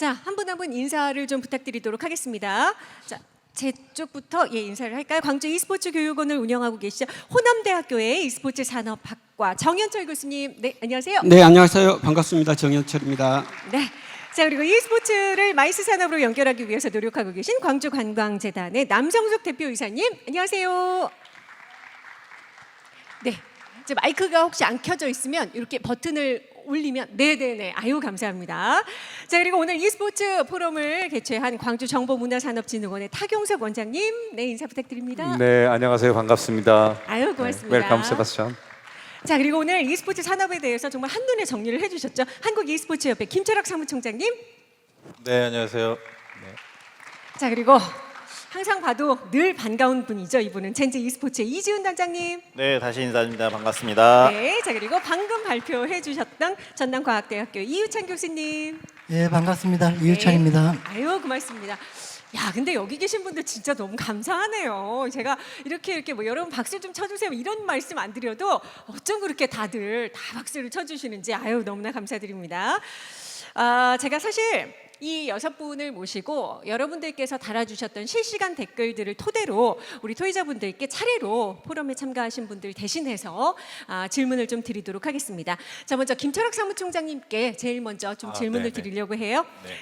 자, 한 분 한 분 인사를 좀 부탁드리도록 하겠습니다. 자, 제 쪽부터 인사를 할까요? 광주 e스포츠 교육원을 운영하고 계시죠. 호남대학교의 e스포츠 산업학과 정현철 교수님. 네, 안녕하세요. 네, 안녕하세요. 반갑습니다. 정현철입니다. 네. 자, 그리고 e스포츠를 마이스 산업으로 연결하기 위해서 노력하고 계신 광주관광재단의 남성숙 대표이사님. 안녕하세요. 네. 이제 마이크가 혹시 안 켜져 있으면 이렇게 버튼을 올리면 네네네 아유 감사합니다. 자, 그리고 오늘 e스포츠 포럼을 개최한 광주정보문화산업진흥원의 타경석 원장님, 네, 인사 부탁드립니다. 네, 안녕하세요. 반갑습니다. 아유 고맙습니다. 웰컴 세바스찬. 자, 그리고 오늘 e스포츠 산업에 대해서 정말 한눈에 정리를 해주셨죠. 한국 e스포츠협회 김철학 사무총장님. 네, 안녕하세요. 자, 그리고 항상 봐도 늘 반가운 분이죠. 이분은 젠지 e스포츠의 이지훈 단장님. 네, 다시 인사드립니다. 반갑습니다. 네, 자, 그리고 방금 발표해 주셨던 전남과학대학교 이유찬 교수님. 예, 반갑습니다. 이유찬입니다. 네. 아유, 고맙습니다. 야, 근데 여기 계신 분들 진짜 너무 감사하네요. 제가 이렇게 뭐 여러분 박수 좀 쳐주세요 이런 말씀 안 드려도 어쩜 그렇게 다들 다 박수를 쳐주시는지 아유 너무나 감사드립니다. 제가 사실 이 6분을 모시고 여러분들께서 달아주셨던 실시간 댓글들을 토대로 우리 토의자분들께 차례로 포럼에 참가하신 분들 대신해서 질문을 좀 드리도록 하겠습니다. 자, 먼저 김철학 사무총장님께 제일 먼저 좀 질문을 드리려고 해요. 네.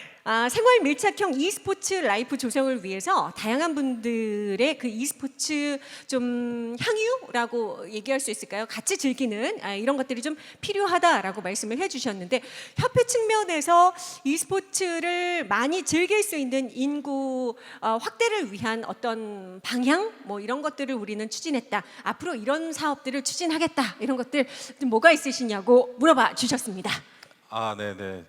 생활 밀착형 e스포츠 라이프 조성을 위해서 다양한 분들의 그 e스포츠 좀 향유라고 얘기할 수 있을까요? 같이 즐기는 이런 것들이 좀 필요하다라고 말씀을 해주셨는데 협회 측면에서 e스포츠를 많이 즐길 수 있는 인구 확대를 위한 어떤 방향 뭐 이런 것들을 우리는 추진했다. 앞으로 이런 사업들을 추진하겠다. 이런 것들 좀 뭐가 있으시냐고 물어봐 주셨습니다. 네네.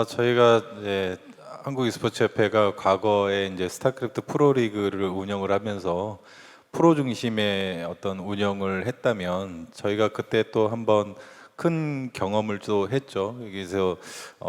저희가 이제 한국 e스포츠협회가 과거에 이제 스타크래프트 프로리그를 운영을 하면서 프로 중심의 어떤 운영을 했다면 저희가 그때 또 한번 큰 경험을 또 했죠. 여기서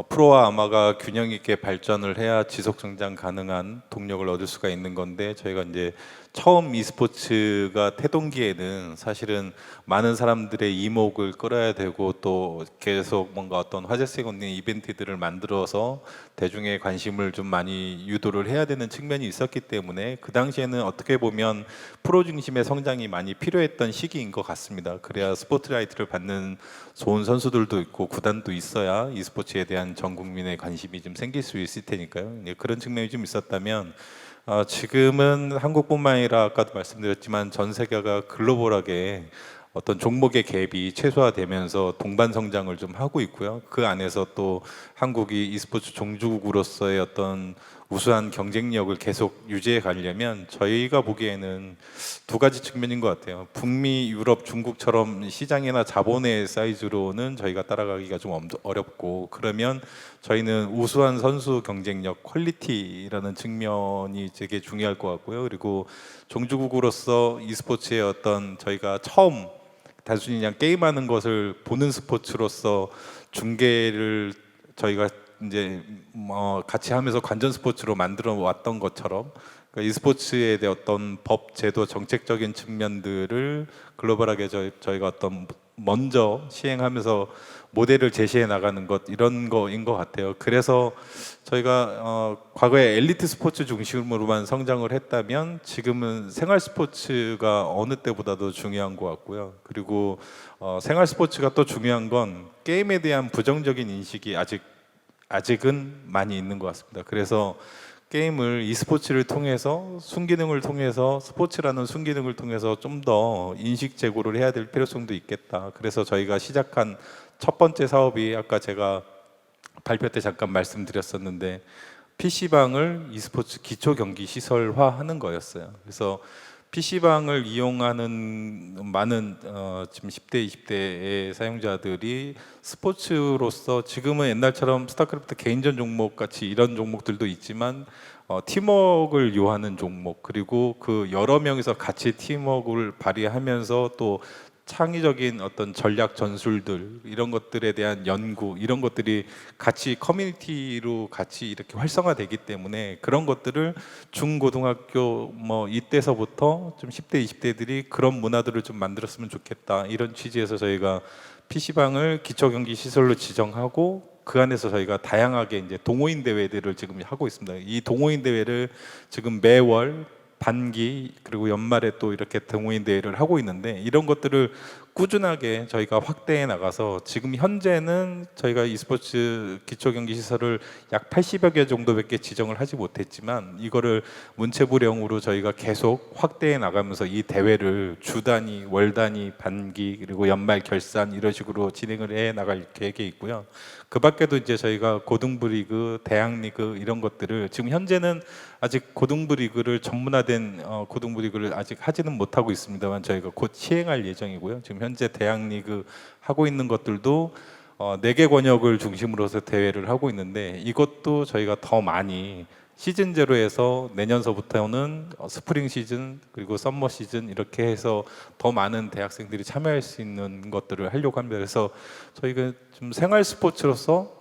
프로와 아마가 균형 있게 발전을 해야 지속 성장 가능한 동력을 얻을 수가 있는 건데 저희가 이제 처음 e스포츠가 태동기에는 사실은 많은 사람들의 이목을 끌어야 되고 또 계속 뭔가 어떤 화제성 있는 이벤트들을 만들어서 대중의 관심을 좀 많이 유도를 해야 되는 측면이 있었기 때문에 그 당시에는 어떻게 보면 프로 중심의 성장이 많이 필요했던 시기인 것 같습니다. 그래야 스포트라이트를 받는 좋은 선수들도 있고 구단도 있어야 e스포츠에 대한 전 국민의 관심이 좀 생길 수 있을 테니까요. 그런 측면이 좀 있었다면 지금은 한국뿐만 아니라 아까도 말씀드렸지만 전 세계가 글로벌하게 어떤 종목의 갭이 최소화되면서 동반 성장을 좀 하고 있고요. 그 안에서 또 한국이 e스포츠 종주국으로서의 어떤 우수한 경쟁력을 계속 유지해 가려면 저희가 보기에는 두 가지 측면인 것 같아요. 북미, 유럽, 중국처럼 시장이나 자본의 사이즈로는 저희가 따라가기가 좀 어렵고 그러면 저희는 우수한 선수 경쟁력, 퀄리티라는 측면이 되게 중요할 것 같고요. 그리고 종주국으로서 e스포츠의 어떤 저희가 처음 단순히 그냥 게임하는 것을 보는 스포츠로서 중계를 저희가 이제 같이 하면서 관전 스포츠로 만들어 왔던 것처럼 그러니까 e스포츠에 대한 어떤 법, 제도, 정책적인 측면들을 글로벌하게 저희가 어떤 먼저 시행하면서 모델을 제시해 나가는 것 이런 거인 것 같아요. 그래서 저희가 과거에 엘리트 스포츠 중심으로만 성장을 했다면 지금은 생활 스포츠가 어느 때보다도 중요한 것 같고요. 그리고 생활 스포츠가 또 중요한 건 게임에 대한 부정적인 인식이 아직은 많이 있는 것 같습니다. 그래서 게임을 e스포츠를 통해서 순기능을 통해서 스포츠라는 순기능을 통해서 좀 더 인식 제고를 해야 될 필요성도 있겠다. 그래서 저희가 시작한 첫 번째 사업이 아까 제가 발표 때 잠깐 말씀드렸었는데 PC방을 e스포츠 기초 경기 시설화하는 거였어요. 그래서 PC방을 이용하는 많은 지금 10대, 20대의 사용자들이 스포츠로서 지금은 옛날처럼 스타크래프트 개인전 종목 같이 이런 종목들도 있지만 팀워크를 요하는 종목 그리고 그 여러 명이서 같이 팀워크를 발휘하면서 또 창의적인 어떤 전략 전술들 이런 것들에 대한 연구 이런 것들이 같이 커뮤니티로 같이 이렇게 활성화되기 때문에 그런 것들을 중고등학교 뭐 이때서부터 좀 10대 20대들이 그런 문화들을 좀 만들었으면 좋겠다 이런 취지에서 저희가 PC방을 기초 경기 시설로 지정하고 그 안에서 저희가 다양하게 이제 동호인 대회들을 지금 하고 있습니다. 이 동호인 대회를 지금 매월 반기 그리고 연말에 또 이렇게 동호인 대회를 하고 있는데, 이런 것들을 꾸준하게 저희가 확대해 나가서 지금 현재는 저희가 e스포츠 기초경기 시설을 약 80여 개 정도밖에 지정을 하지 못했지만, 이거를 문체부령으로 저희가 계속 확대해 나가면서 이 대회를 주 단위, 월 단위, 반기 그리고 연말 결산 이런 식으로 진행을 해 나갈 계획에 있고요. 그 밖에도 이제 저희가 고등부 리그, 대학 리그 이런 것들을 지금 현재는 아직 고등부 리그를 전문화된 고등부 리그를 아직 하지는 못하고 있습니다만, 저희가 곧 시행할 예정이고요. 지금 현재 대학 리그 하고 있는 것들도 4개 권역을 중심으로서 대회를 하고 있는데, 이것도 저희가 더 많이 시즌 제로에서 내년서부터는 스프링 시즌 그리고 썸머 시즌 이렇게 해서 더 많은 대학생들이 참여할 수 있는 것들을 하려고 합니다. 그래서 저희가 좀 생활 스포츠로서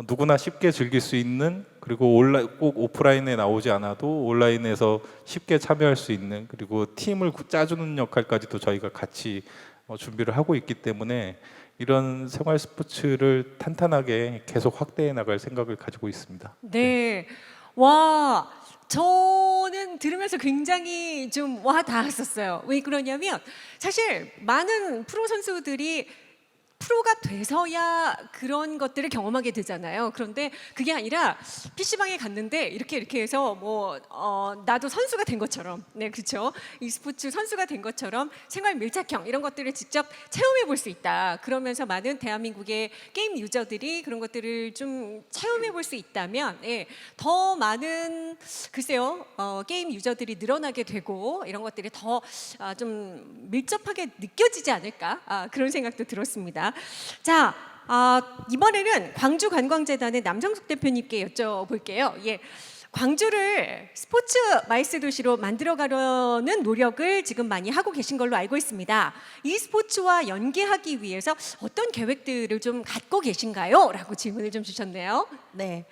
누구나 쉽게 즐길 수 있는, 그리고 꼭 오프라인에 나오지 않아도 온라인에서 쉽게 참여할 수 있는, 그리고 팀을 짜주는 역할까지도 저희가 같이 준비를 하고 있기 때문에 이런 생활 스포츠를 탄탄하게 계속 확대해 나갈 생각을 가지고 있습니다. 네. 와, 저는 들으면서 굉장히 좀 와 닿았었어요. 왜 그러냐면 사실 많은 프로 선수들이 프로가 돼서야 그런 것들을 경험하게 되잖아요. 그런데 그게 아니라 PC방에 갔는데 이렇게 해서 나도 선수가 된 것처럼, 네, 그렇죠. e스포츠 선수가 된 것처럼 생활 밀착형 이런 것들을 직접 체험해 볼 수 있다. 그러면서 많은 대한민국의 게임 유저들이 그런 것들을 좀 체험해 볼 수 있다면, 예, 더 많은 글쎄요 게임 유저들이 늘어나게 되고 이런 것들이 더 좀 밀접하게 느껴지지 않을까, 그런 생각도 들었습니다. 자, 이번에는 광주관광재단의 남정숙 대표님께 여쭤볼게요. 예, 광주를 스포츠 마이스 도시로 만들어가려는 노력을 지금 많이 하고 계신 걸로 알고 있습니다. 이 스포츠와 연계하기 위해서 어떤 계획들을 좀 갖고 계신가요? 라고 질문을 좀 주셨네요. 네.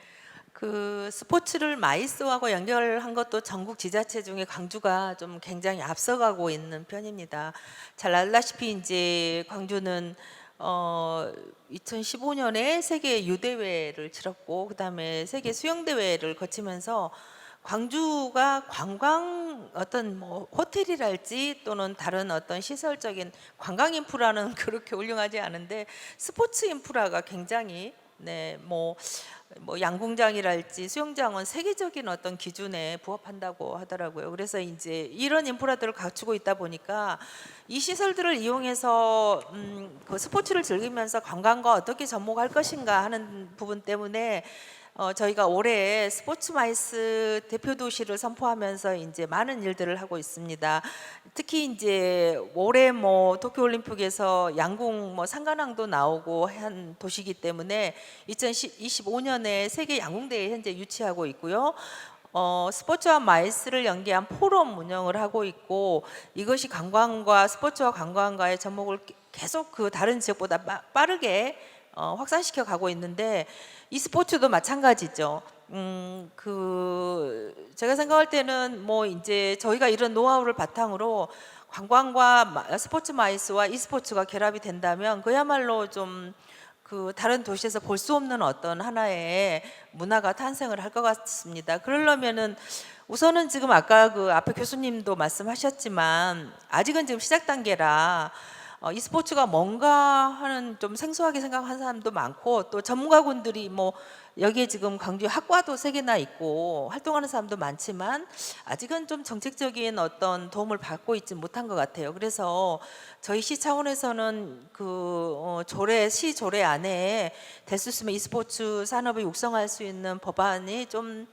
그 스포츠를 마이스하고 연결한 것도 전국 지자체 중에 광주가 좀 굉장히 앞서가고 있는 편입니다. 잘 알다시피 이제 광주는 2015년에 세계 유대회를 치렀고, 그다음에 세계 수영대회를 거치면서 광주가 관광 어떤 호텔이랄지 또는 다른 어떤 시설적인 관광 인프라는 그렇게 훌륭하지 않은데, 스포츠 인프라가 굉장히 양궁장이랄지 수영장은 세계적인 어떤 기준에 부합한다고 하더라고요. 그래서 이제 이런 인프라들을 갖추고 있다 보니까 이 시설들을 이용해서 그 스포츠를 즐기면서 관광과 어떻게 접목할 것인가 하는 부분 때문에 저희가 올해 스포츠 마이스 대표 도시를 선포하면서 이제 많은 일들을 하고 있습니다. 특히 이제 올해 도쿄올림픽에서 양궁 상관왕도 나오고 한 도시이기 때문에 2025년에 세계 양궁대회 현재 유치하고 있고요. 스포츠와 마이스를 연계한 포럼 운영을 하고 있고, 이것이 관광과 스포츠와 관광과의 접목을 계속 그 다른 지역보다 빠르게 확산시켜 가고 있는데, 이 스포츠도 마찬가지죠. 제가 생각할 때는 이제 저희가 이런 노하우를 바탕으로 관광과 스포츠 마이스와 e스포츠가 결합이 된다면 그야말로 좀 다른 도시에서 볼 수 없는 어떤 하나의 문화가 탄생을 할 것 같습니다. 그러려면은 우선은 지금 아까 앞에 교수님도 말씀하셨지만 아직은 지금 시작 단계라 e스포츠가 뭔가 하는 좀 생소하게 생각하는 사람도 많고, 또 전문가분들이 여기에 지금 광주 학과도 3개나 있고 활동하는 사람도 많지만 아직은 좀 정책적인 어떤 도움을 받고 있지 못한 것 같아요. 그래서 저희 시 차원에서는 시 조례 안에 될 수 있으면 e스포츠 산업을 육성할 수 있는 법안이 좀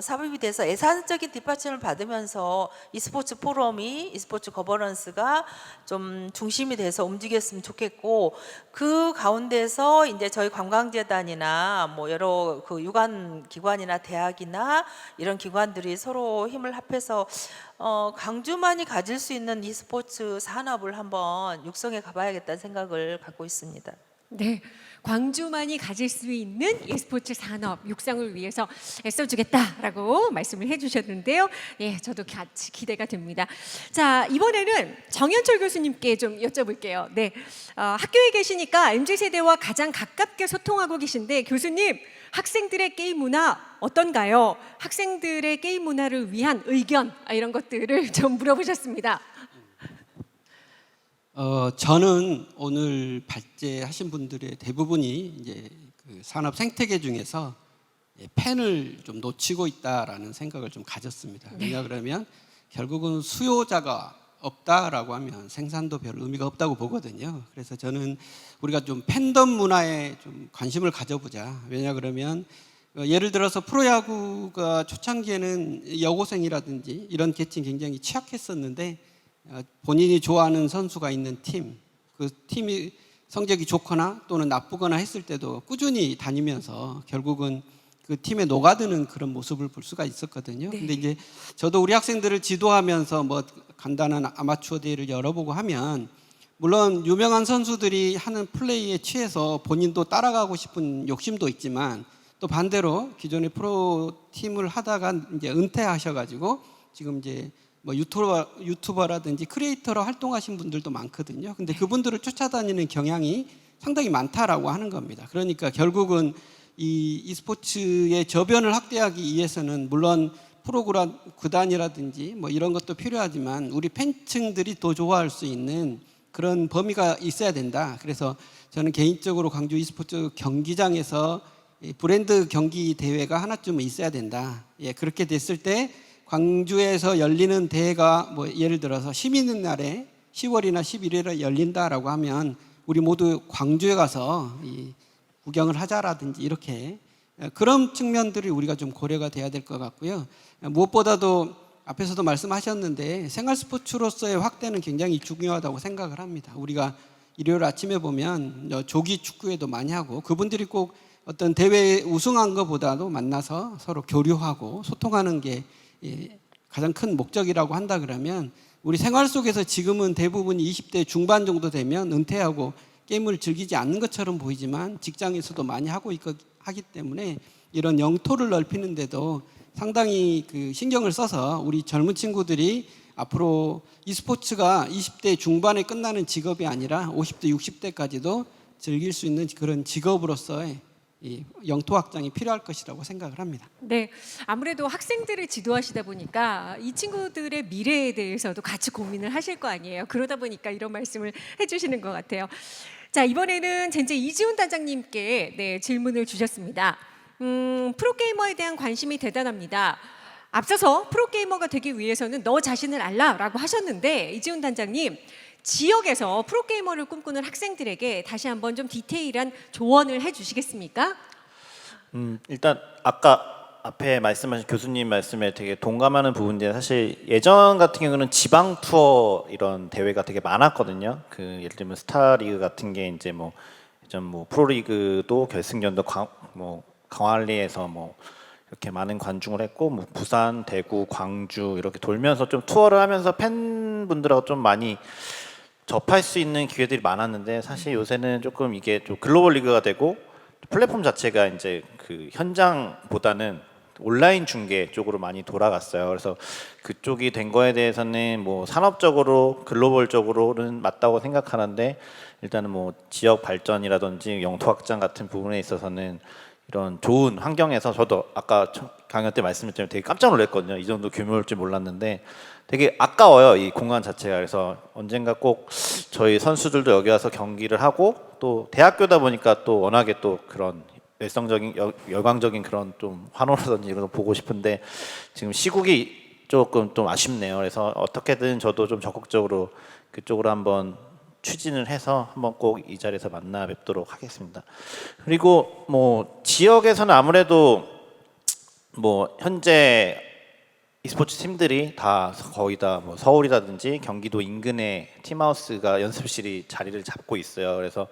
삽입이 돼서 예산적인 뒷받침을 받으면서 e스포츠 포럼이 e스포츠 거버넌스가 좀 중심이 돼서 움직였으면 좋겠고, 그 가운데서 이제 저희 관광재단이나 여러 유관 기관이나 대학이나 이런 기관들이 서로 힘을 합해서 광주만이 가질 수 있는 e스포츠 산업을 한번 육성해 가봐야겠다는 생각을 갖고 있습니다. 네, 광주만이 가질 수 있는 e스포츠 산업 육성을 위해서 애써주겠다라고 말씀을 해주셨는데요. 예, 저도 같이 기대가 됩니다. 자, 이번에는 정현철 교수님께 좀 여쭤볼게요. 네, 학교에 계시니까 MZ세대와 가장 가깝게 소통하고 계신데 교수님, 학생들의 게임 문화 어떤가요? 학생들의 게임 문화를 위한 의견 이런 것들을 좀 물어보셨습니다. 저는 오늘 발제하신 분들의 대부분이 이제 그 산업 생태계 중에서 펜을 좀 놓치고 있다라는 생각을 좀 가졌습니다. 왜냐 그러면 결국은 수요자가 없다라고 하면 생산도 별 의미가 없다고 보거든요. 그래서 저는 우리가 좀 팬덤 문화에 좀 관심을 가져보자. 왜냐 그러면 예를 들어서 프로야구가 초창기에는 여고생이라든지 이런 계층이 굉장히 취약했었는데 본인이 좋아하는 선수가 있는 팀, 그 팀이 성적이 좋거나 또는 나쁘거나 했을 때도 꾸준히 다니면서 결국은 그 팀에 녹아드는 그런 모습을 볼 수가 있었거든요. 네. 근데 이제 저도 우리 학생들을 지도하면서 뭐 간단한 아마추어 대회를 열어보고 하면 물론 유명한 선수들이 하는 플레이에 취해서 본인도 따라가고 싶은 욕심도 있지만 또 반대로 기존의 프로 팀을 하다가 이제 은퇴하셔가지고 지금 이제 뭐 유튜버라든지 크리에이터로 활동하신 분들도 많거든요. 근데 그분들을 쫓아다니는 경향이 상당히 많다라고 하는 겁니다. 그러니까 결국은 이 e스포츠의 저변을 확대하기 위해서는 물론 구단이라든지 뭐 이런 것도 필요하지만 우리 팬층들이 더 좋아할 수 있는 그런 범위가 있어야 된다. 그래서 저는 개인적으로 광주 e스포츠 경기장에서 브랜드 경기 대회가 하나쯤은 있어야 된다. 예, 그렇게 됐을 때 광주에서 열리는 대회가 뭐 예를 들어서 시민의 날에 10월이나 11월에 열린다라고 하면 우리 모두 광주에 가서 구경을 하자라든지 이렇게 그런 측면들이 우리가 좀 고려가 돼야 될 것 같고요. 무엇보다도 앞에서도 말씀하셨는데 생활 스포츠로서의 확대는 굉장히 중요하다고 생각을 합니다. 우리가 일요일 아침에 보면 조기 축구회도 많이 하고 그분들이 꼭 어떤 대회에 우승한 것보다도 만나서 서로 교류하고 소통하는 게 가장 큰 목적이라고 한다 그러면 우리 생활 속에서 지금은 대부분 20대 중반 정도 되면 은퇴하고 게임을 즐기지 않는 것처럼 보이지만 직장에서도 많이 하기 때문에 이런 영토를 넓히는데도 상당히 그 신경을 써서 우리 젊은 친구들이 앞으로 e스포츠가 20대 중반에 끝나는 직업이 아니라 50대 60대까지도 즐길 수 있는 그런 직업으로서의 이 영토 확장이 필요할 것이라고 생각을 합니다. 네, 아무래도 학생들을 지도하시다 보니까 이 친구들의 미래에 대해서도 같이 고민을 하실 거 아니에요. 그러다 보니까 이런 말씀을 해주시는 것 같아요. 자, 이번에는 젠제 이지훈 단장님께 질문을 주셨습니다. 프로게이머에 대한 관심이 대단합니다. 앞서서 프로게이머가 되기 위해서는 너 자신을 알라라고 하셨는데 이지훈 단장님, 지역에서 프로게이머를 꿈꾸는 학생들에게 다시 한번 좀 디테일한 조언을 해주시겠습니까? 일단 아까 앞에 말씀하신 교수님 말씀에 되게 동감하는 부분인데 사실 예전 같은 경우는 지방 투어 이런 대회가 되게 많았거든요. 그 예를 들면 스타리그 같은 게 이제 뭐 예전 뭐 프로리그도 결승전도 광안리에서 뭐 이렇게 많은 관중을 했고 뭐 부산, 대구, 광주 이렇게 돌면서 좀 투어를 하면서 팬분들하고 좀 많이 접할 수 있는 기회들이 많았는데 사실 요새는 조금 이게 좀 글로벌 리그가 되고 플랫폼 자체가 이제 그 현장보다는 온라인 중계 쪽으로 많이 돌아갔어요. 그래서 그쪽이 된 거에 대해서는 뭐 산업적으로 글로벌적으로는 맞다고 생각하는데 일단은 뭐 지역 발전이라든지 영토 확장 같은 부분에 있어서는 이런 좋은 환경에서 저도 아까 강연 때 말씀드렸지만 되게 깜짝 놀랐거든요. 이 정도 규모일 줄 몰랐는데 되게 아까워요, 이 공간 자체가. 그래서 언젠가 꼭 저희 선수들도 여기 와서 경기를 하고 또 대학교다 보니까 또 워낙에 또 그런 열성적인 열광적인 그런 좀 환호라든지 이런 거 보고 싶은데 지금 시국이 조금 좀 아쉽네요. 그래서 어떻게든 저도 좀 적극적으로 그쪽으로 한번 추진을 해서 한번 꼭 이 자리에서 만나 뵙도록 하겠습니다. 그리고 뭐 지역에서는 아무래도 뭐 현재 e스포츠 팀들이 다 거의 다 뭐 서울이라든지 경기도 인근에 팀하우스가 연습실이 자리를 잡고 있어요. 그래서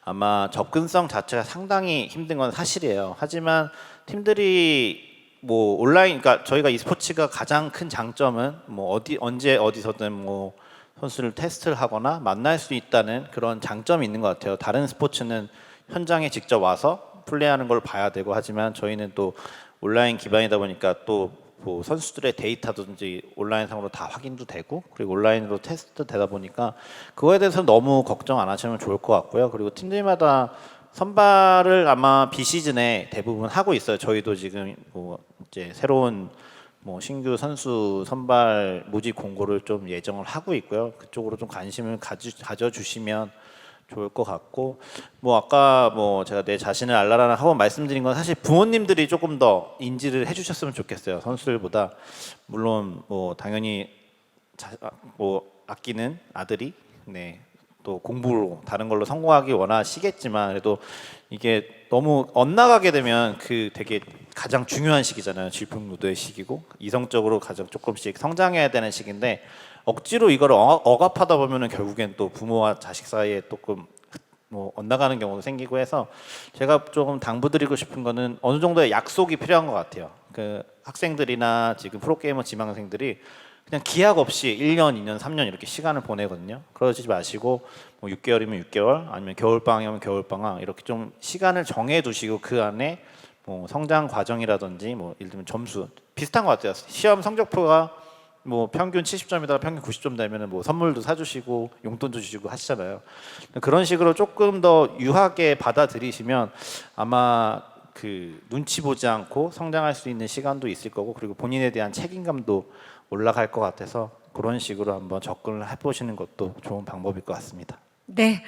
아마 접근성 자체가 상당히 힘든 건 사실이에요. 하지만 팀들이 뭐 온라인, 그러니까 저희가 e스포츠가 가장 큰 장점은 뭐 언제 어디서든 뭐 선수를 테스트를 하거나 만날 수 있다는 그런 장점이 있는 것 같아요. 다른 스포츠는 현장에 직접 와서 플레이하는 걸 봐야 되고 하지만 저희는 또 온라인 기반이다 보니까 또 뭐 선수들의 데이터든지 온라인상으로 다 확인도 되고 그리고 온라인으로 테스트 되다 보니까 그거에 대해서 너무 걱정 안 하시면 좋을 것 같고요. 그리고 팀들마다 선발을 아마 비시즌에 대부분 하고 있어요. 저희도 지금 뭐 이제 새로운 뭐 신규 선수 선발 모집 공고를 좀 예정을 하고 있고요. 그쪽으로 좀 관심을 가져주시면 좋을 것 같고 뭐 아까 뭐 제가 내 자신을 알라라는 하고 말씀드린 건 사실 부모님들이 조금 더 인지를 해주셨으면 좋겠어요. 선수들보다 물론 뭐 당연히 뭐 아끼는 아들이 네. 또 공부로 다른 걸로 성공하기 원하시겠지만 그래도 이게 너무 엇나가게 되면 그 되게 가장 중요한 시기잖아요. 질풍노도의 시기고 이성적으로 가장 조금씩 성장해야 되는 시기인데 억지로 이걸 억압하다 보면은 결국엔 또 부모와 자식 사이에 조금 뭐 엇나가는 경우도 생기고 해서 제가 조금 당부드리고 싶은 거는 어느 정도의 약속이 필요한 것 같아요. 그 학생들이나 지금 프로게이머 지망생들이 그냥 기약 없이 1년, 2년, 3년 이렇게 시간을 보내거든요. 그러지 마시고 뭐 6개월이면 6개월 아니면 겨울방학이면 겨울방학 이렇게 좀 시간을 정해 두시고 그 안에 뭐 성장 과정이라든지 뭐 예를 들면 점수 비슷한 것 같아요. 시험 성적표가 뭐 평균 70점이다가 평균 90점 되면은 뭐 선물도 사주시고 용돈도 주시고 하시잖아요. 그런 식으로 조금 더 유하게 받아들이시면 아마 그 눈치 보지 않고 성장할 수 있는 시간도 있을 거고 그리고 본인에 대한 책임감도 올라갈 것 같아서 그런 식으로 한번 접근을 해보시는 것도 좋은 방법일 것 같습니다. 네.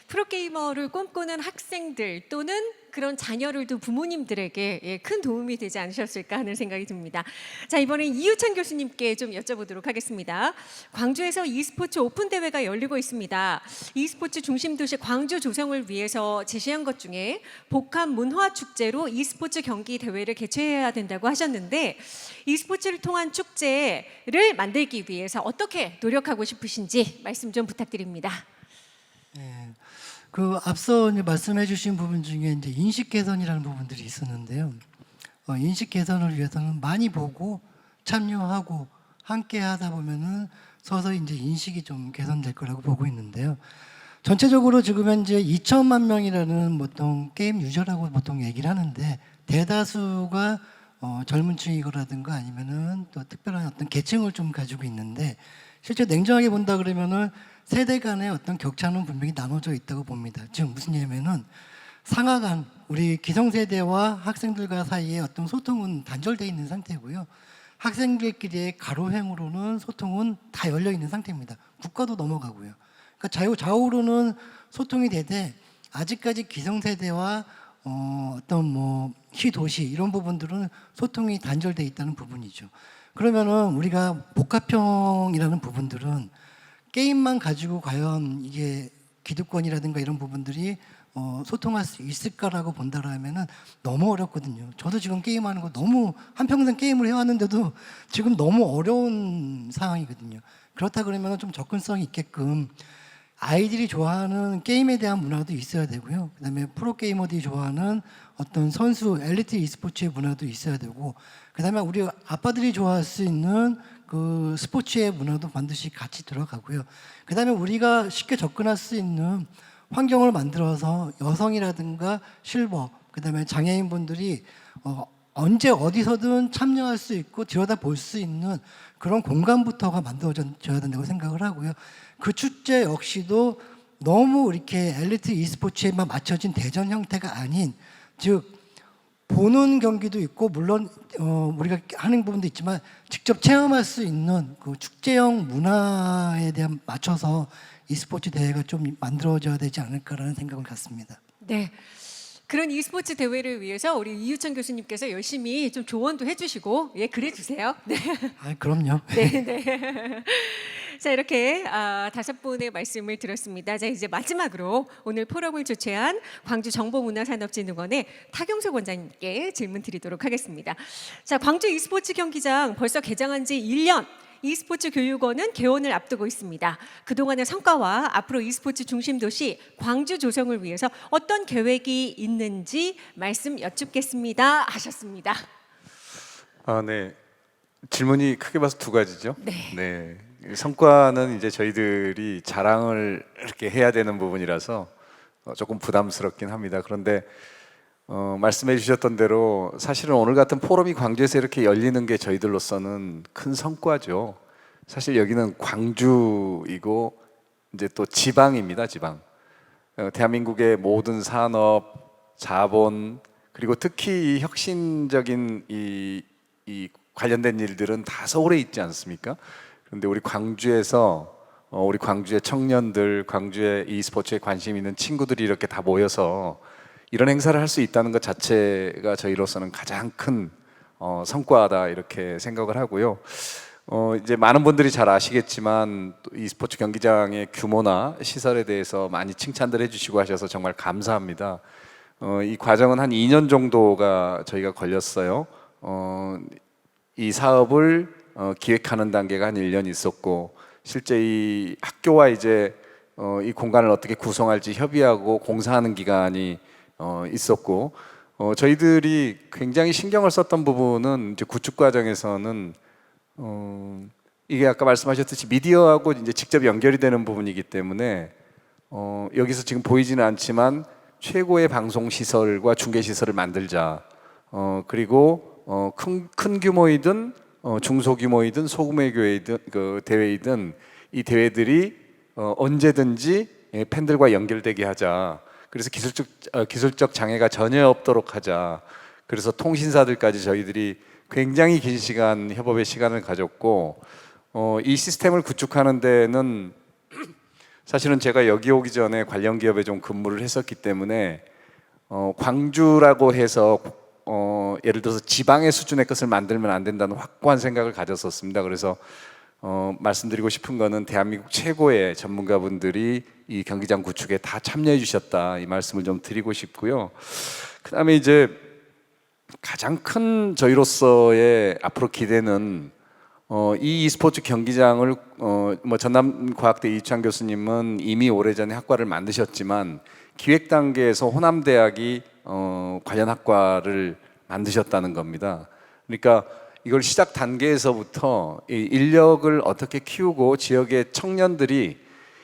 프로게이머를 꿈꾸는 학생들 또는 그런 자녀를 둔 부모님들에게 예, 큰 도움이 되지 않으셨을까 하는 생각이 듭니다. 자, 이번엔 이유찬 교수님께 좀 여쭤보도록 하겠습니다. 광주에서 e스포츠 오픈 대회가 열리고 있습니다. e스포츠 중심 도시 광주 조성을 위해서 제시한 것 중에 복합 문화 축제로 e스포츠 경기 대회를 개최해야 된다고 하셨는데 e스포츠를 통한 축제를 만들기 위해서 어떻게 노력하고 싶으신지 말씀 좀 부탁드립니다. 그 앞서 이제 말씀해주신 부분 중에 이제 인식 개선이라는 부분들이 있었는데요. 인식 개선을 위해서는 많이 보고 참여하고 함께 하다 보면은 서서히 이제 인식이 좀 개선될 거라고 보고 있는데요. 전체적으로 지금 현재 2천만 명이라는 보통 게임 유저라고 보통 얘기를 하는데 대다수가 젊은 층이거라든가 아니면은 또 특별한 어떤 계층을 좀 가지고 있는데 실제 냉정하게 본다 그러면은 세대 간의 어떤 격차는 분명히 나눠져 있다고 봅니다. 즉 무슨 얘기냐면은 상하 간 우리 기성세대와 학생들과 사이에 어떤 소통은 단절되어 있는 상태고요. 학생들끼리의 가로행으로는 소통은 다 열려 있는 상태입니다. 국가도 넘어가고요. 그러니까 좌우로는 소통이 되되 아직까지 기성세대와 어떤 뭐 시도시 이런 부분들은 소통이 단절되어 있다는 부분이죠. 그러면은 우리가 복합형이라는 부분들은 게임만 가지고 과연 이게 기득권이라든가 이런 부분들이 소통할 수 있을까라고 본다라면은 너무 어렵거든요. 저도 지금 게임하는 거 너무 한평생 게임을 해왔는데도 지금 너무 어려운 상황이거든요. 그렇다 그러면 좀 접근성이 있게끔 아이들이 좋아하는 게임에 대한 문화도 있어야 되고요. 그다음에 프로게이머들이 좋아하는 어떤 선수 엘리트 e스포츠의 문화도 있어야 되고 그다음에 우리 아빠들이 좋아할 수 있는 그 스포츠의 문화도 반드시 같이 들어가고요. 그다음에 우리가 쉽게 접근할 수 있는 환경을 만들어서 여성이라든가 실버, 그다음에 장애인분들이 언제 어디서든 참여할 수 있고 들여다볼 수 있는 그런 공간부터가 만들어져야 된다고 생각을 하고요. 그 축제 역시도 너무 이렇게 엘리트 e스포츠에만 맞춰진 대전 형태가 아닌 즉 보는 경기도 있고 물론 우리가 하는 부분도 있지만 직접 체험할 수 있는 그 축제형 문화에 대한 맞춰서 e스포츠 대회가 좀 만들어져야 되지 않을까라는 생각을 갖습니다. 네. 그런 e스포츠 대회를 위해서 우리 이유찬 교수님께서 열심히 좀 조언도 해주시고 예 그래 주세요. 네. 아 그럼요. 네, 네. 자 이렇게 5분의 말씀을 들었습니다. 자 이제 마지막으로 오늘 포럼을 주최한 광주 정보문화산업진흥원의 타경석 원장님께 질문 드리도록 하겠습니다. 자 광주 e스포츠 경기장 벌써 개장한 지 1년. e스포츠 교육원은 개원을 앞두고 있습니다. 그동안의 성과와 앞으로 e스포츠 중심 도시 광주 조성을 위해서 어떤 계획이 있는지 말씀 여쭙겠습니다 하셨습니다. 네. 질문이 크게 봐서 두 가지죠. 네. 성과는 이제 저희들이 자랑을 이렇게 해야 되는 부분이라서 조금 부담스럽긴 합니다. 그런데 말씀해 주셨던 대로 사실은 오늘 같은 포럼이 광주에서 이렇게 열리는 게 저희들로서는 큰 성과죠. 사실 여기는 광주이고 이제 또 지방입니다, 지방. 대한민국의 모든 산업, 자본, 그리고 특히 이 혁신적인 이 관련된 일들은 다 서울에 있지 않습니까? 그런데 우리 광주에서 우리 광주의 청년들, 광주의 이 스포츠에 관심 있는 친구들이 이렇게 다 모여서 이런 행사를 할 수 있다는 것 자체가 저희로서는 가장 큰 성과다 이렇게 생각을 하고요. 이제 많은 분들이 잘 아시겠지만 또 이 스포츠 경기장의 규모나 시설에 대해서 많이 칭찬들 해주시고 하셔서 정말 감사합니다. 이 과정은 한 2년 정도가 저희가 걸렸어요. 이 사업을 기획하는 단계가 한 1년 있었고 실제 이 학교와 이제 이 공간을 어떻게 구성할지 협의하고 공사하는 기간이 있었고 저희들이 굉장히 신경을 썼던 부분은 이제 구축 과정에서는 이게 아까 말씀하셨듯이 미디어하고 이제 직접 연결이 되는 부분이기 때문에 여기서 지금 보이지는 않지만 최고의 방송 시설과 중계 시설을 만들자. 그리고 큰 규모이든 중소 규모이든 소규모의 교회이든 그 대회이든 이 대회들이 언제든지 팬들과 연결되게 하자. 그래서 기술적 장애가 전혀 없도록 하자. 그래서 통신사들까지 저희들이 굉장히 긴 시간 협업의 시간을 가졌고 이 시스템을 구축하는 데는 사실은 제가 여기 오기 전에 관련 기업에 좀 근무를 했었기 때문에 광주라고 해서 예를 들어서 지방의 수준의 것을 만들면 안 된다는 확고한 생각을 가졌었습니다. 그래서 말씀드리고 싶은 거는 대한민국 최고의 전문가분들이 이 경기장 구축에 다 참여해 주셨다 이 말씀을 좀 드리고 싶고요. 그다음에 이제 가장 큰 저희로서의 앞으로 기대는 이 e스포츠 경기장을 뭐 전남과학대 이창 교수님은 이미 오래전에 학과를 만드셨지만 기획 단계에서 호남대학이 관련 학과를 만드셨다는 겁니다. 그러니까 이걸 시작 단계에서부터 이 인력을 어떻게 키우고 지역의 청년들이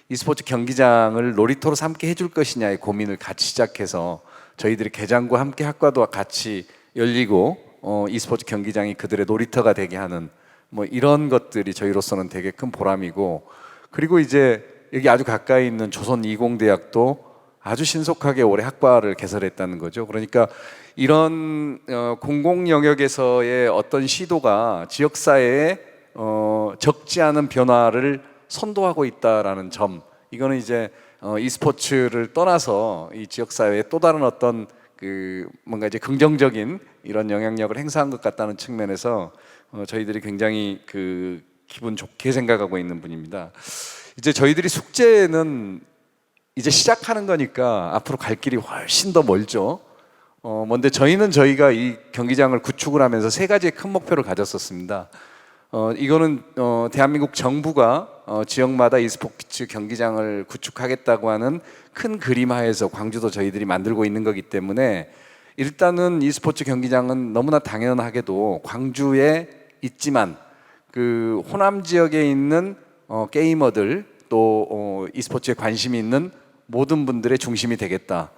e스포츠 경기장을 놀이터로 삼게 해줄 것이냐의 고민을 같이 시작해서 저희들이 개장과 함께 학과도 같이 열리고 e스포츠 경기장이 그들의 놀이터가 되게 하는 뭐 이런 것들이 저희로서는 되게 큰 보람이고 그리고 이제 여기 아주 가까이 있는 조선이공대학도 아주 신속하게 올해 학과를 개설했다는 거죠. 그러니까 이런 공공 영역에서의 어떤 시도가 지역사회에 적지 않은 변화를 선도하고 있다라는 점 이거는 이제 e스포츠를 떠나서 이 지역사회에 또 다른 어떤 그 뭔가 이제 긍정적인 이런 영향력을 행사한 것 같다는 측면에서 저희들이 굉장히 그 기분 좋게 생각하고 있는 분입니다. 이제 저희들이 숙제는 이제 시작하는 거니까 앞으로 갈 길이 훨씬 더 멀죠. 뭔데 저희가 이 경기장을 구축을 하면서 세 가지의 큰 목표를 가졌었습니다. 이거는 대한민국 정부가 지역마다 e스포츠 경기장을 구축하겠다고 하는 큰 그림하에서 광주도 저희들이 만들고 있는 거기 때문에 일단은 e스포츠 경기장은 너무나 당연하게도 광주에 있지만 그 호남 지역에 있는 게이머들 또 e스포츠에 관심이 있는 모든 분들의 중심이 되겠다.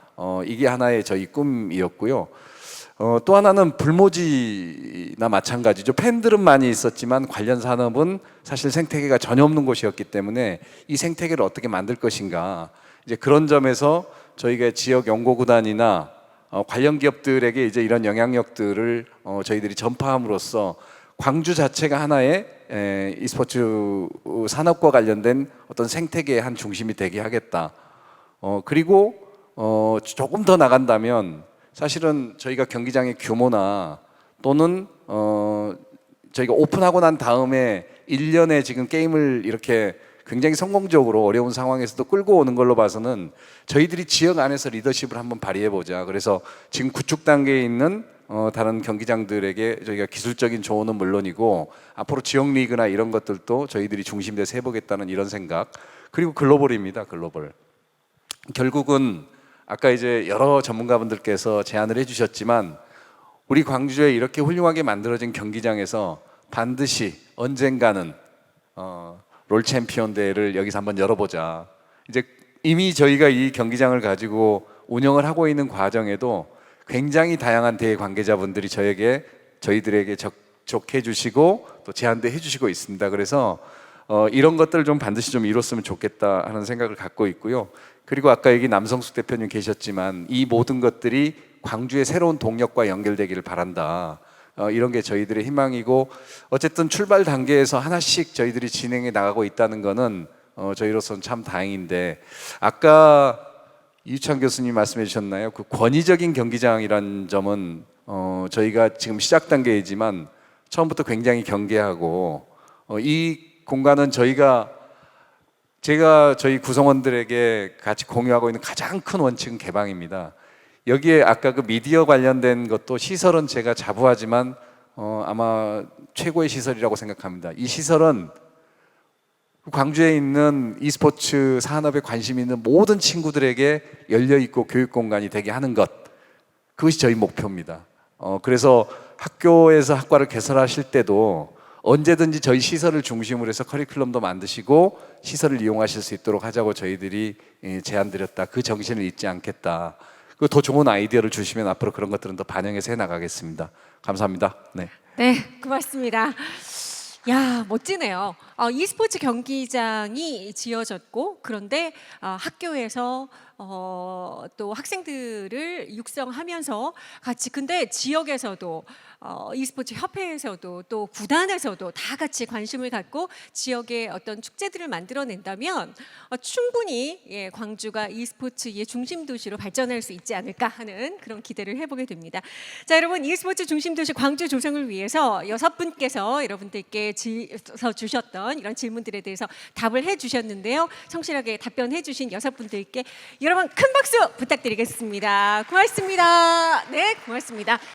이게 하나의 저희 꿈이었고요. 또 하나는 불모지나 마찬가지죠. 팬들은 많이 있었지만 관련 산업은 사실 생태계가 전혀 없는 곳이었기 때문에 이 생태계를 어떻게 만들 것인가. 이제 그런 점에서 저희가 지역 연고구단이나 관련 기업들에게 이제 이런 영향력들을 저희들이 전파함으로써 광주 자체가 하나의 e스포츠 산업과 관련된 어떤 생태계의 한 중심이 되게 하겠다. 그리고 조금 더 나간다면 사실은 저희가 경기장의 규모나 또는 저희가 오픈하고 난 다음에 1년에 지금 게임을 이렇게 굉장히 성공적으로 어려운 상황에서도 끌고 오는 걸로 봐서는 저희들이 지역 안에서 리더십을 한번 발휘해 보자. 그래서 지금 구축 단계에 있는 다른 경기장들에게 저희가 기술적인 조언은 물론이고 앞으로 지역 리그나 이런 것들도 저희들이 중심돼서 해보겠다는 이런 생각. 그리고 글로벌입니다. 글로벌. 결국은 아까 이제 여러 전문가분들께서 제안을 해주셨지만 우리 광주에 이렇게 훌륭하게 만들어진 경기장에서 반드시 언젠가는 롤 챔피언 대회를 여기서 한번 열어보자. 이제 이미 저희가 이 경기장을 가지고 운영을 하고 있는 과정에도 굉장히 다양한 대회 관계자분들이 저희들에게 접촉해 주시고 또 제안도 해 주시고 있습니다. 그래서 이런 것들을 좀 반드시 좀 이뤘으면 좋겠다 하는 생각을 갖고 있고요. 그리고 아까 여기 남성숙 대표님 계셨지만 이 모든 것들이 광주의 새로운 동력과 연결되기를 바란다. 이런 게 저희들의 희망이고 어쨌든 출발 단계에서 하나씩 저희들이 진행해 나가고 있다는 거는 저희로서는 참 다행인데 아까 이유찬 교수님 말씀해 주셨나요? 그 권위적인 경기장이라는 점은 저희가 지금 시작 단계이지만 처음부터 굉장히 경계하고 이 공간은 제가 저희 구성원들에게 같이 공유하고 있는 가장 큰 원칙은 개방입니다. 여기에 아까 그 미디어 관련된 것도 시설은 제가 자부하지만 아마 최고의 시설이라고 생각합니다. 이 시설은 광주에 있는 e스포츠 산업에 관심 있는 모든 친구들에게 열려 있고 교육 공간이 되게 하는 것, 그것이 저희 목표입니다. 그래서 학교에서 학과를 개설하실 때도 언제든지 저희 시설을 중심으로 해서 커리큘럼도 만드시고 시설을 이용하실 수 있도록 하자고 저희들이 제안드렸다. 그 정신을 잊지 않겠다. 그리고 더 좋은 아이디어를 주시면 앞으로 그런 것들은 더 반영해서 해나가겠습니다. 감사합니다. 네. 네, 고맙습니다. 야, 멋지네요. e스포츠 경기장이 지어졌고 그런데 학교에서 또 학생들을 육성하면서 같이 근데 지역에서도 e스포츠 협회에서도 또 구단에서도 다 같이 관심을 갖고 지역의 어떤 축제들을 만들어낸다면 충분히 광주가 e스포츠의 중심 도시로 발전할 수 있지 않을까 하는 그런 기대를 해보게 됩니다. 자, 여러분 e스포츠 중심 도시 광주 조성을 위해서 6분께서 여러분들께 주셨던 이런 질문들에 대해서 답을 해주셨는데요. 성실하게 답변해주신 6분들께 여러분 큰 박수 부탁드리겠습니다. 고맙습니다. 네, 고맙습니다.